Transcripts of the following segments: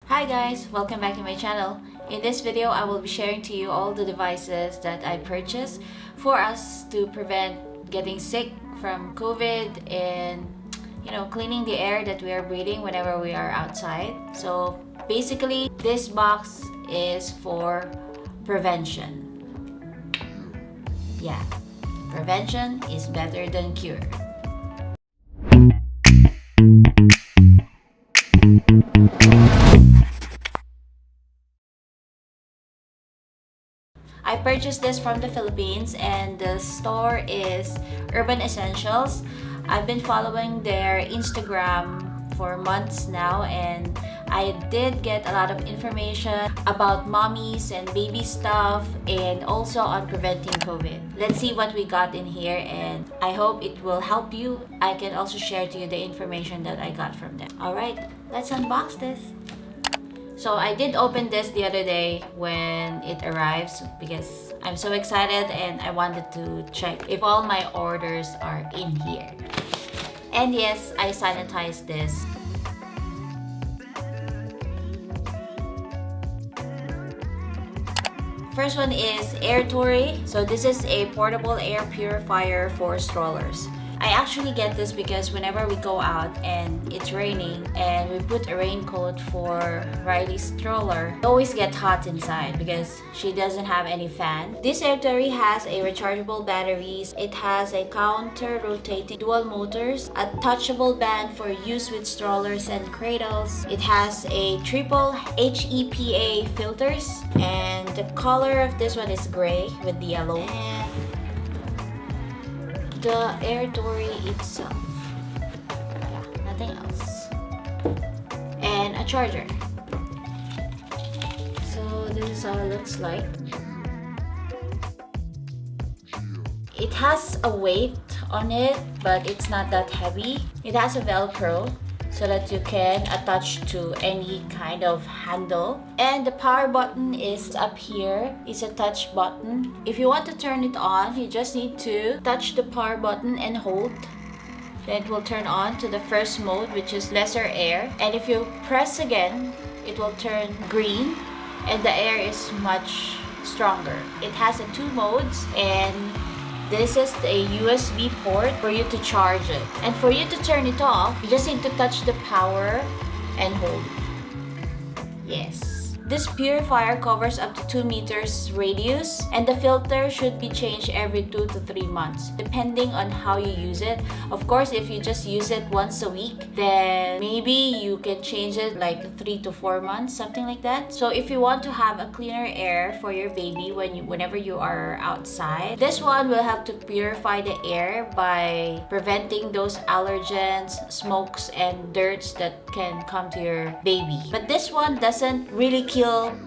Hi guys, welcome back to my channel. In this video, I will be sharing to you all the devices that I purchased for us to prevent getting sick from COVID and cleaning the air that we are breathing whenever we are outside. So basically, this box is for prevention. Yeah, prevention is better than cure. I purchased this from the Philippines and the store is Urbanessentials. I've been following their Instagram for months now and I did get a lot of information about mommies and baby stuff and also on preventing COVID. Let's see what we got in here and I hope it will help you. I can also share to you the information that I got from them. Alright, let's unbox this. So I did open this the other day when it arrives because I'm so excited and I wanted to check if all my orders are in here. And yes, I sanitized this. First one is Airtory. So this is a portable air purifier for strollers. I actually get this because whenever we go out and it's raining and we put a raincoat for Riley's stroller, it always gets hot inside because she doesn't have any fan. This Airtory has a rechargeable batteries. It has a counter-rotating dual motors, a touchable band for use with strollers and cradles. It has a triple HEPA filters and the color of this one is gray with the yellow. And the Airtory itself, yeah, nothing else, and a charger. So this is how it looks like. It has a weight on it, but it's not that heavy. It has a Velcro so that you can attach to any kind of handle. And the power button is up here. It's a touch button. If you want to turn it on, you just need to touch the power button and hold. Then it will turn on to the first mode, which is lesser air. And if you press again, it will turn green and the air is much stronger. It has 2 modes and this is a USB port for you to charge it. And for you to turn it off, you just need to touch the power and hold. Yes. This purifier covers up to 2 meters radius and the filter should be changed every 2 to 3 months depending on how you use it. Of course, if you just use it once a week, then maybe you can change it like 3 to 4 months, something like that. So if you want to have a cleaner air for your baby whenever you are outside, this one will help to purify the air by preventing those allergens, smokes and dirts that can come to your baby. But this one doesn't really kill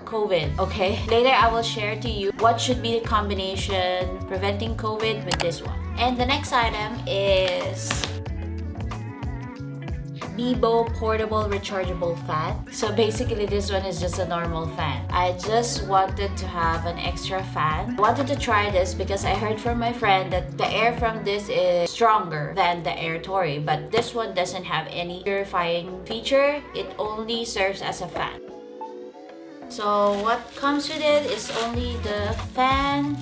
COVID, okay? Later I will share to you what should be the combination preventing COVID with this one. And the next item is Beebo Portable Rechargeable Fan. So basically this one is just a normal fan. I just wanted to have an extra fan. I wanted to try this because I heard from my friend that the air from this is stronger than the Airtory, but this one doesn't have any purifying feature. It only serves as a fan. So what comes with it is only the fan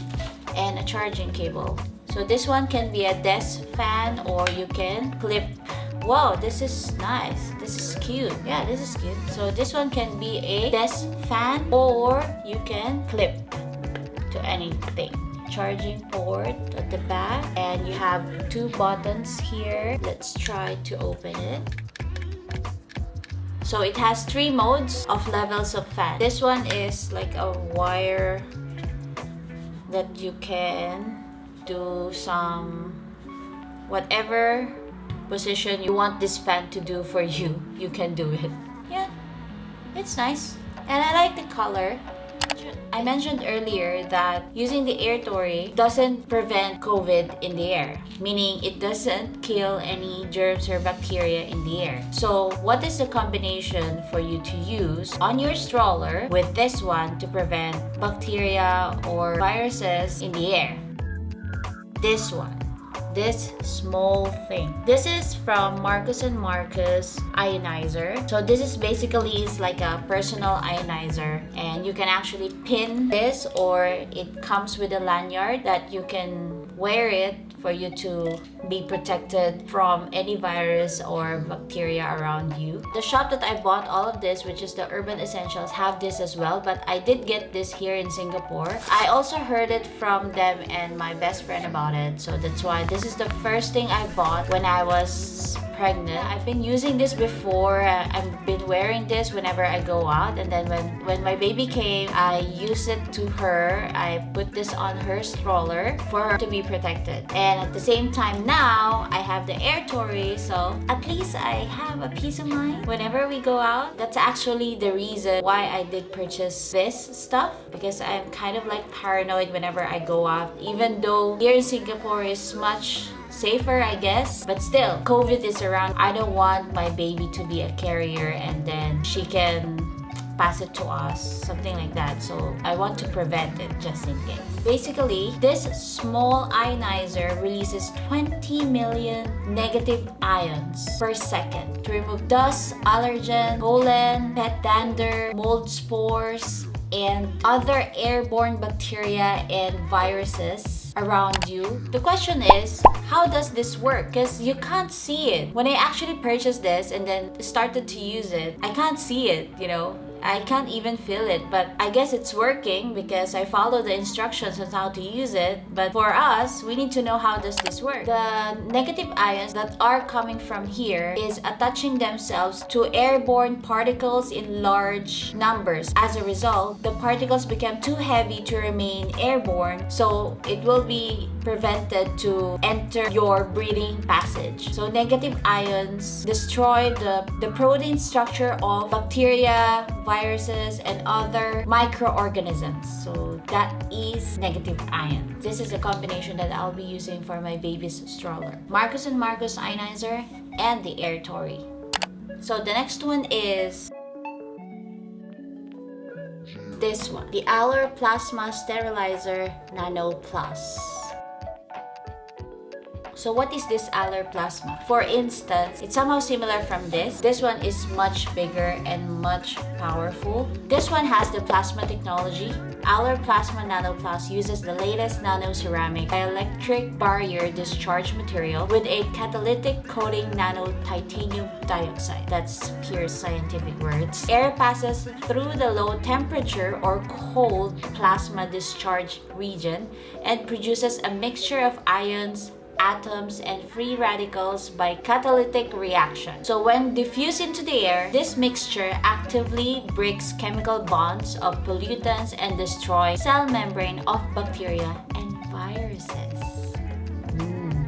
and a charging cable. So this one can be a desk fan or you can clip. Wow, this is nice. This is cute. Yeah, this is cute. So this one can be a desk fan or you can clip to anything. Charging port at the back and you have 2 buttons here. Let's try to open it. So it has 3 modes of levels of fan. This one is like a wire that you can do some whatever position you want this fan to do for you, you can do it. Yeah, it's nice. And I like the color. I mentioned earlier that using the Airtory doesn't prevent COVID in the air, meaning it doesn't kill any germs or bacteria in the air. So what is the combination for you to use on your stroller with this one to prevent bacteria or viruses in the air? This one. this small thing. This is from Marcus & Marcus Ionizer. So this is basically is like a personal ionizer, and you can actually pin this, or it comes with a lanyard that you can wear it for you to be protected from any virus or bacteria around you. The shop that I bought all of this, which is the Urbanessentials, have this as well, but I did get this here in Singapore. I also heard it from them and my best friend about it, so that's why this is the first thing I bought when I was pregnant. I've been using this before. I've been wearing this whenever I go out, and then when my baby came, I used it to her. I put this on her stroller for her to be protected. And at the same time now, I have the Airtory, so at least I have a peace of mind whenever we go out. That's actually the reason why I did purchase this stuff, because I'm kind of like paranoid whenever I go out, even though here in Singapore is much safer, I guess, but still COVID is around. I don't want my baby to be a carrier and then she can pass it to us, something like that. So I want to prevent it just in case. Basically, this small ionizer releases 20 million negative ions per second to remove dust, allergen, pollen, pet dander, mold spores, and other airborne bacteria and viruses around you. The question is, how does this work? Because you can't see it. When I actually purchased this and then started to use it, I can't see it, you know. I can't even feel it, but I guess it's working because I follow the instructions on how to use it. But for us, we need to know how does this work. The negative ions that are coming from here is attaching themselves to airborne particles in large numbers. As a result, the particles become too heavy to remain airborne, so it will be prevented to enter your breathing passage. So negative ions destroy the protein structure of bacteria, viruses, and other microorganisms. So that is negative ion. This is a combination that I'll be using for my baby's stroller. Marcus & Marcus Ionizer and the Airtory. So the next one is this one, the allerplasma sterilizer Nano Plus. So what is this allerplasma? For instance, it's somehow similar from this. This one is much bigger and much powerful. This one has the plasma technology. Allerplasma Nano Plus uses the latest nano ceramic dielectric barrier discharge material with a catalytic coating nano titanium dioxide. That's pure scientific words. Air passes through the low temperature or cold plasma discharge region and produces a mixture of ions, atoms, and free radicals by catalytic reaction. So when diffused into the air, this mixture actively breaks chemical bonds of pollutants and destroys cell membrane of bacteria and viruses.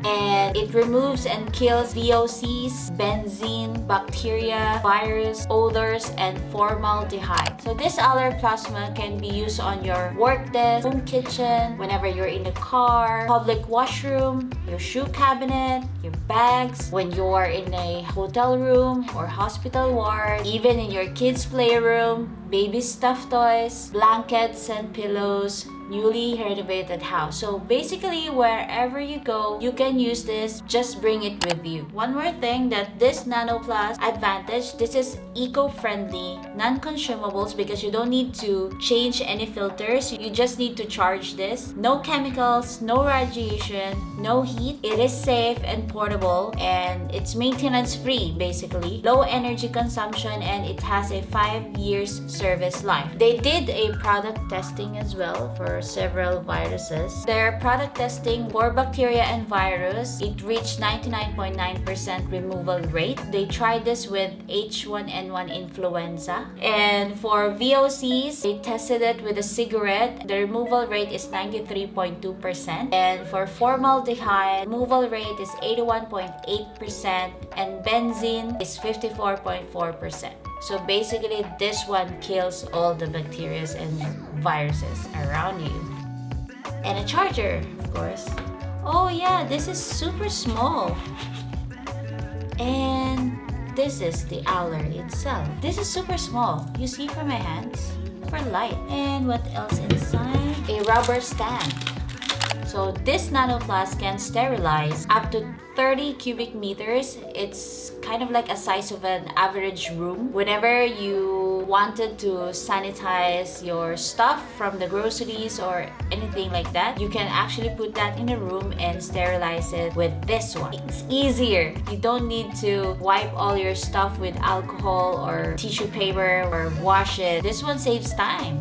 And it removes and kills VOCs, benzene, bacteria, virus, odors, and formaldehyde. So this allerplasma can be used on your work desk, home kitchen, whenever you're in the car, public washroom, your shoe cabinet, your bags, when you're in a hotel room or hospital ward, even in your kids' playroom, baby stuffed toys, blankets and pillows, newly renovated house. So basically, wherever you go, you can use this. Just bring it with you. One more thing, that this Nano Plus advantage, this is eco-friendly, non-consumables, because you don't need to change any filters. You just need to charge this. No chemicals, no radiation, no heat. It is safe and portable, and it's maintenance free basically. Low energy consumption, and it has a 5 years service life. They did a product testing as well for several viruses. Their product testing for bacteria and virus, it reached 99.9% removal rate. They tried this with H1N1 influenza. And for VOCs, they tested it with a cigarette. The removal rate is 93.2%. And for formaldehyde, removal rate is 81.8%. And benzene is 54.4%. So basically, this one kills all the bacteria and viruses around you. And a charger, of course. Oh yeah, this is super small. And this is the aller itself. This is super small. You see from my hands? Super light. And what else inside? A rubber stand. So this Nano Flask can sterilize up to 30 cubic meters. It's kind of like a size of an average room. Whenever you wanted to sanitize your stuff from the groceries or anything like that, you can actually put that in a room and sterilize it with this one. It's easier. You don't need to wipe all your stuff with alcohol or tissue paper or wash it. This one saves time.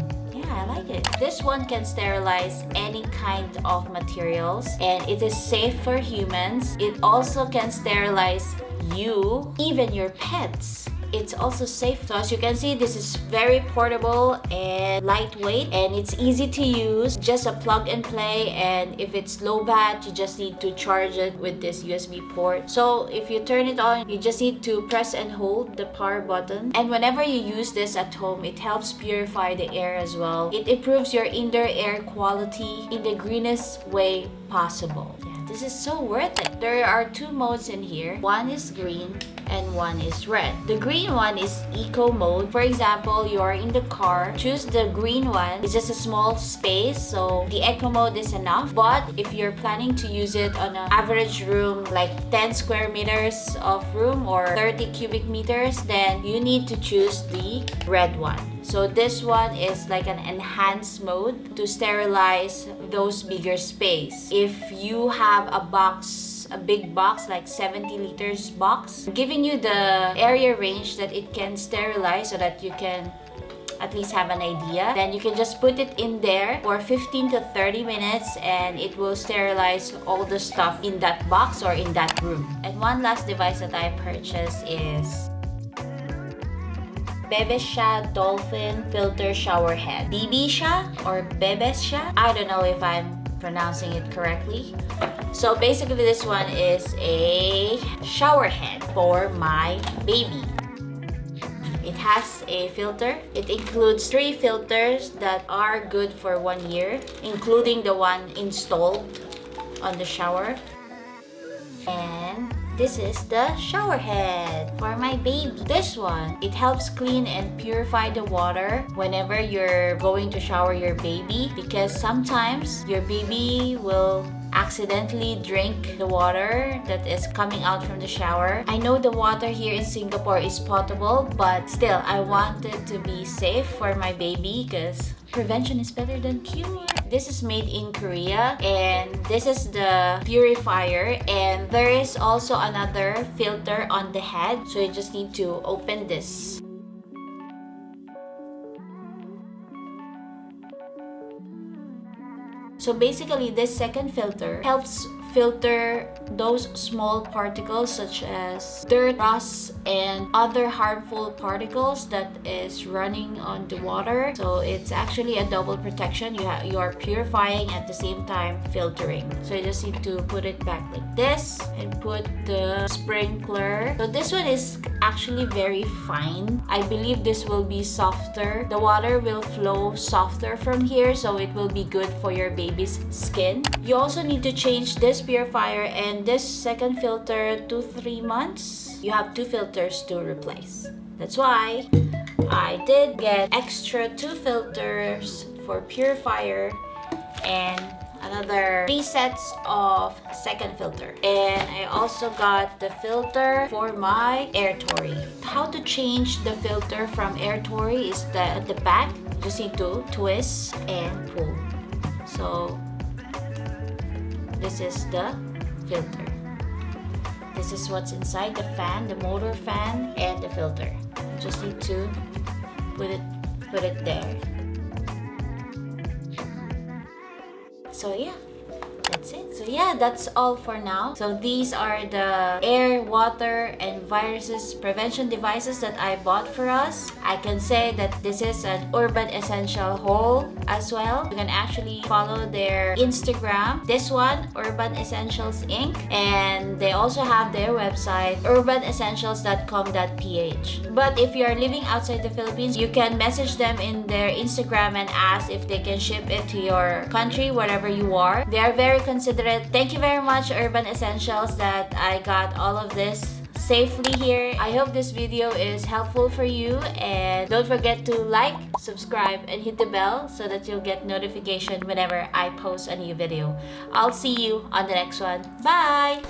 I like it. This one can sterilize any kind of materials and it is safe for humans. It also can sterilize you, even your pets. It's also safe. So as you can see, this is very portable and lightweight, and it's easy to use. Just a plug and play, and if it's low bat, you just need to charge it with this USB port. So if you turn it on, you just need to press and hold the power button. And whenever you use this at home, it helps purify the air as well. It improves your indoor air quality in the greenest way possible. This is so worth it. There are two modes in here. One is green and one is red. The green one is eco mode. For example, you're in the car, choose the green one. It's just a small space, so the eco mode is enough. But if you're planning to use it on an average room, like 10 square meters of room or 30 cubic meters, then you need to choose the red one. So this one is like an enhanced mode to sterilize those bigger space. If you have a big box, like 70 liters box, giving you the area range that it can sterilize so that you can at least have an idea, then you can just put it in there for 15 to 30 minutes and it will sterilize all the stuff in that box or in that room. And one last device that I purchased is Bebesia Dolphin Filter Shower Head. Bebesia or Bebesia? I don't know if I'm pronouncing it correctly. So basically this one is a shower head for my baby. It has a filter. It includes 3 filters that are good for 1 year, including the one installed on the shower. And this is the shower head for my baby. This one, it helps clean and purify the water whenever you're going to shower your baby, because sometimes your baby will accidentally drink the water that is coming out from the shower. I know the water here in Singapore is potable, but still I want it to be safe for my baby because prevention is better than cure. This is made in Korea and this is the purifier, and there is also another filter on the head, so you just need to open this. So basically this second filter helps filter those small particles such as dirt, rust, and other harmful particles that is running on the water. So it's actually a double protection. You are purifying at the same time filtering. So you just need to put it back like this and put the sprinkler. So this one is actually very fine. I believe this will be softer. The water will flow softer from here, so it will be good for your baby's skin. You also need to change this purifier and this second filter 2-3 months. You have 2 filters to replace. That's why I did get extra 2 filters for purifier and another 3 sets of second filter. And I also got the filter for my Airtory. How to change the filter from Airtory is that at the back, you just need to twist and pull. So this is the filter. This is what's inside the fan, the motor fan, and the filter. You just need to put it there. So yeah, that's it. So yeah, that's all for now. So these are the air, water, and viruses prevention devices that I bought for us. I can say that this is an Urban Essential haul as well. You can actually follow their Instagram. This one, Urban Essentials Inc. And they also have their website, urbanessentials.com.ph. But if you are living outside the Philippines, you can message them in their Instagram and ask if they can ship it to your country, wherever you are. They are very considerate. Thank you very much, Urban Essentials, that I got all of this safely here. I hope this video is helpful for you, and don't forget to like, subscribe, and hit the bell so that you'll get notification whenever I post a new video. I'll see you on the next one. Bye!